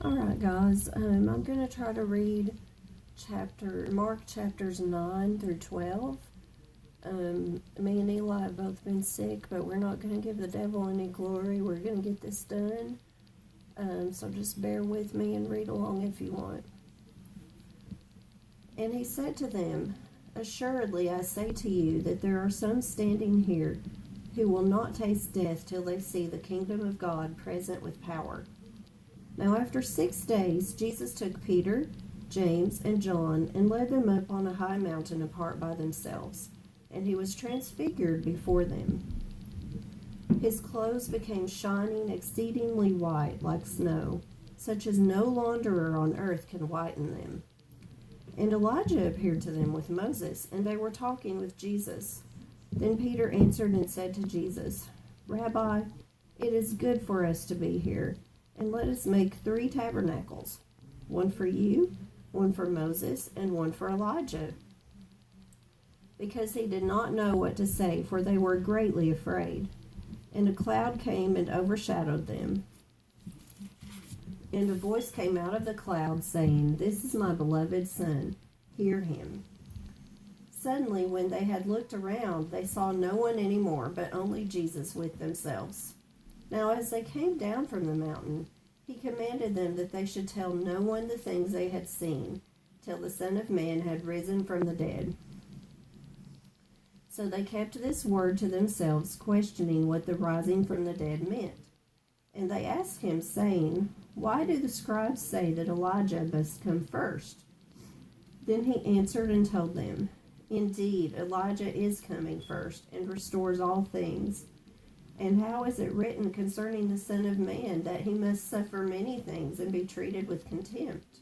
All right, guys. I'm going to try to read Mark chapters 9 through 12. Me and Eli have both been sick, but we're not going to give the devil any glory. We're going to get this done. So just bear with me and read along if you want. And he said to them, "Assuredly I say to you that there are some standing here who will not taste death till they see the kingdom of God present with power." Now after 6 days, Jesus took Peter, James, and John and led them up on a high mountain apart by themselves, and he was transfigured before them. His clothes became shining exceedingly white like snow, such as no launderer on earth can whiten them. And Elijah appeared to them with Moses, and they were talking with Jesus. Then Peter answered and said to Jesus, "Rabbi, it is good for us to be here. And let us make 3 tabernacles, one for you, one for Moses, and one for Elijah." Because he did not know what to say, for they were greatly afraid. And a cloud came and overshadowed them. And a voice came out of the cloud, saying, "This is my beloved Son, hear him." Suddenly, when they had looked around, they saw no one any more, but only Jesus with themselves. Now as they came down from the mountain, he commanded them that they should tell no one the things they had seen, till the Son of Man had risen from the dead. So they kept this word to themselves, questioning what the rising from the dead meant. And they asked him, saying, "Why do the scribes say that Elijah must come first?" Then he answered and told them, "Indeed, Elijah is coming first, and restores all things. And how is it written concerning the Son of Man that he must suffer many things and be treated with contempt?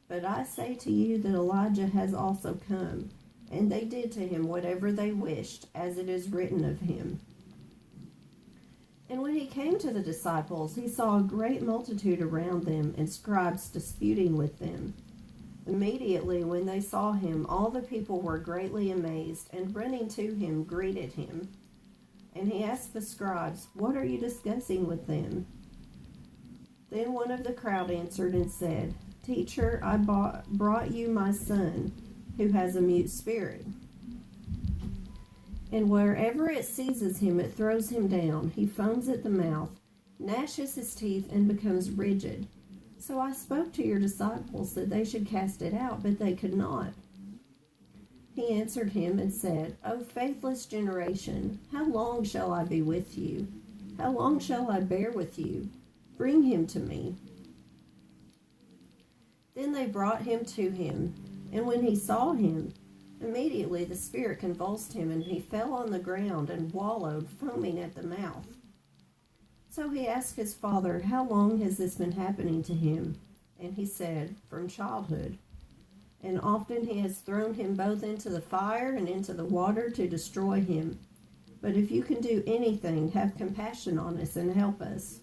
But I say to you that Elijah has also come, and they did to him whatever they wished, as it is written of him." And when he came to the disciples, he saw a great multitude around them, and scribes disputing with them. Immediately when they saw him, all the people were greatly amazed, and running to him, greeted him. And he asked the scribes, "What are you discussing with them?" Then one of the crowd answered and said, "Teacher, I brought you my son, who has a mute spirit. And wherever it seizes him, it throws him down. He foams at the mouth, gnashes his teeth, and becomes rigid. So I spoke to your disciples that they should cast it out, but they could not." He answered him and said, "O faithless generation, how long shall I be with you? How long shall I bear with you? Bring him to me." Then they brought him to him, and when he saw him, immediately the spirit convulsed him, and he fell on the ground and wallowed, foaming at the mouth. So he asked his father, "How long has this been happening to him?" And he said, "From childhood. And often he has thrown him both into the fire and into the water to destroy him. But if you can do anything, have compassion on us and help us."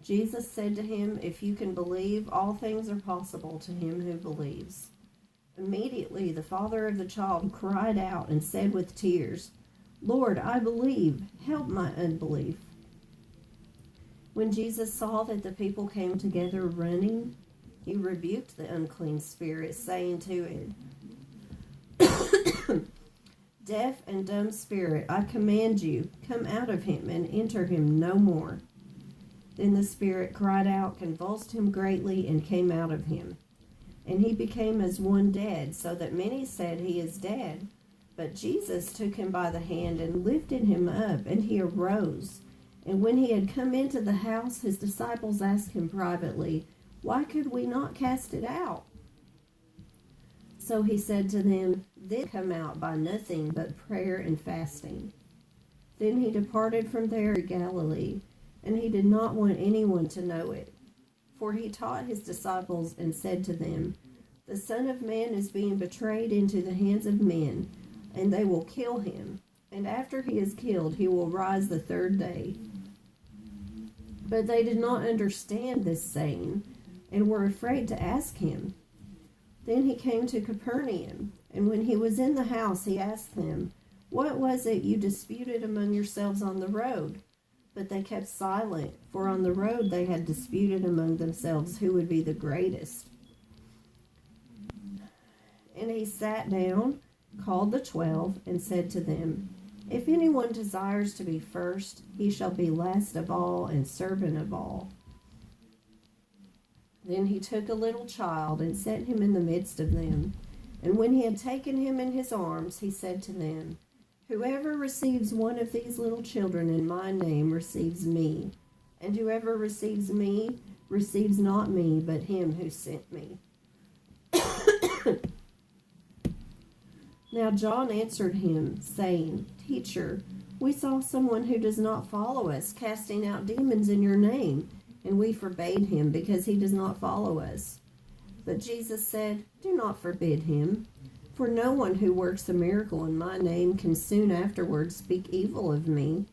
Jesus said to him, "If you can believe, all things are possible to him who believes." Immediately the father of the child cried out and said with tears, "Lord, I believe, help my unbelief." When Jesus saw that the people came together running, he rebuked the unclean spirit, saying to it, "Deaf and dumb spirit, I command you, come out of him and enter him no more." Then the spirit cried out, convulsed him greatly, and came out of him. And he became as one dead, so that many said, "He is dead." But Jesus took him by the hand and lifted him up, and he arose. And when he had come into the house, his disciples asked him privately, "Why could we not cast it out?" So he said to them, "This come out by nothing but prayer and fasting." Then he departed from there to Galilee, and he did not want anyone to know it. For he taught his disciples and said to them, "The Son of Man is being betrayed into the hands of men, and they will kill him. And after he is killed, he will rise the 3rd day." But they did not understand this saying, and were afraid to ask him. Then he came to Capernaum, and when he was in the house, he asked them, "What was it you disputed among yourselves on the road?" But they kept silent, for on the road they had disputed among themselves who would be the greatest. And he sat down, called the 12, and said to them, If anyone desires to be first, he shall be last of all and servant of all. Then he took a little child and set him in the midst of them. And when he had taken him in his arms, he said to them, Whoever receives one of these little children in my name receives me, and whoever receives me receives not me, but him who sent me. Now John answered him, saying, Teacher, we saw someone who does not follow us, casting out demons in your name, and we forbade him, because he does not follow us. But Jesus said, Do not forbid him. For no one who works a miracle in my name can soon afterwards speak evil of me.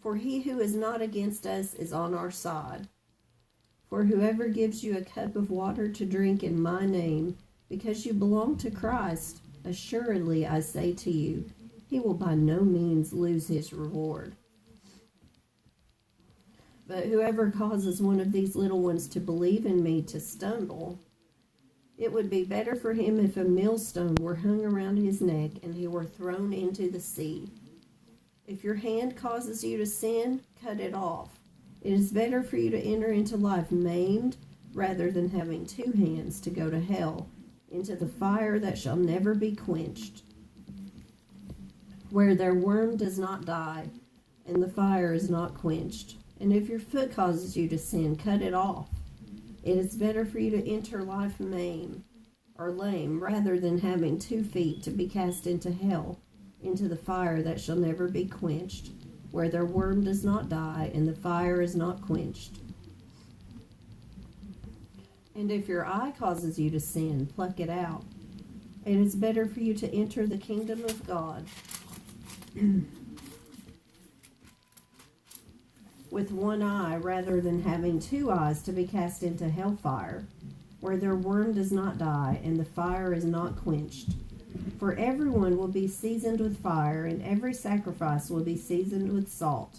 For he who is not against us is on our side. For whoever gives you a cup of water to drink in my name, because you belong to Christ, assuredly I say to you, he will by no means lose his reward. But whoever causes one of these little ones to believe in me to stumble, it would be better for him if a millstone were hung around his neck and he were thrown into the sea. If your hand causes you to sin, cut it off. It is better for you to enter into life maimed rather than having two hands to go to hell, into the fire that shall never be quenched, where their worm does not die and the fire is not quenched. And if your foot causes you to sin, cut it off. It is better for you to enter life maimed or lame rather than having 2 feet to be cast into hell, into the fire that shall never be quenched, where their worm does not die and the fire is not quenched. And if your eye causes you to sin, pluck it out. It is better for you to enter the kingdom of God with one eye rather than having 2 eyes to be cast into hellfire, where their worm does not die and the fire is not quenched. For everyone will be seasoned with fire, and every sacrifice will be seasoned with salt.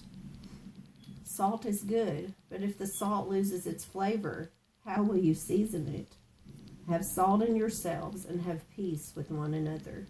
Salt is good, but if the salt loses its flavor, how will you season it? Have salt in yourselves and have peace with one another.